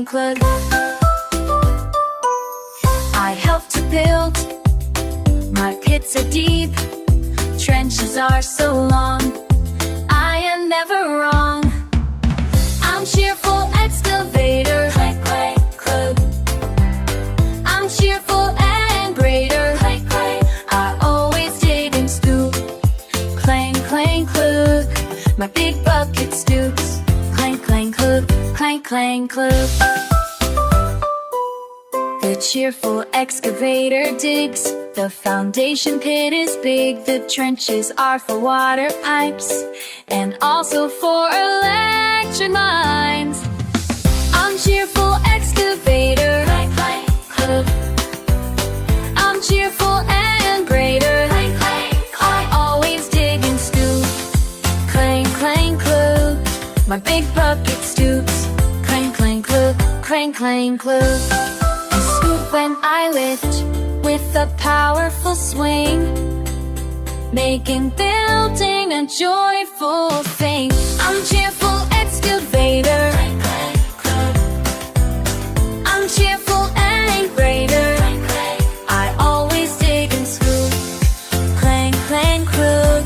clang, Cloog. I help to build. My pits are deep, trenches are so long. I am never wrong. I'm Cheerful Excavator, clank, clank, Cloog. I'm cheerful and greater, clank, clank. I always dig and scoop, clang, clang, Cloog. My big bucket stoops, clang, clang, Cloog, clang, clang, Cloog. The cheerful excavator digs. The foundation pit is big. The trenches are for water pipes and also for electric lines. I'm cheerful excavator, clank, clank, Cloog. I'm cheerful and greater, clank, clank, Cloog. I always dig and scoop, clang, clang, Cloog. My big bucket stoops, clang, clang, Cloog, clang, clang, Cloog. I scoop when I lift with a powerful swing, making building a joyful thing. I'm cheerful excavator, clank, clank, Cloog. I'm cheerful and greater, clank, clank. I always dig and scoop, clang, clang, Cloog.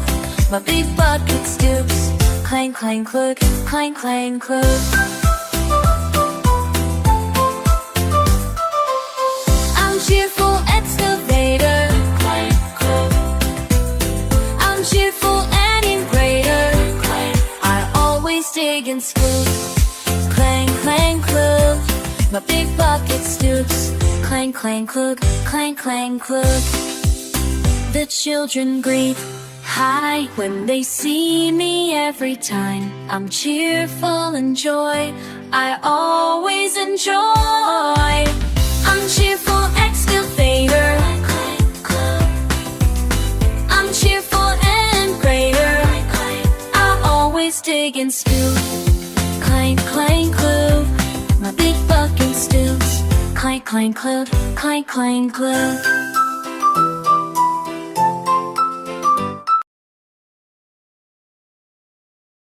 My big bucket stoops, clang, clang, Cloog, clang, clang, Cloog. Cheerful excavator, clank, Cloog. I'm cheerful and in greater, clank. I always dig and scoop, clang, clang, Cloog. My big bucket stoops, clang, clang, Cloog, clang, clang, Cloog. The children greet hi when they see me every time. I'm cheerful and joy, I always enjoy. I'm cheerful excavator, clank, Cloog. I'm cheerful and greater, clank. I always dig and scoop, clank, clank, Cloog. My big bucket stoops, clank, clank, Cloog, clank, clank, Cloog.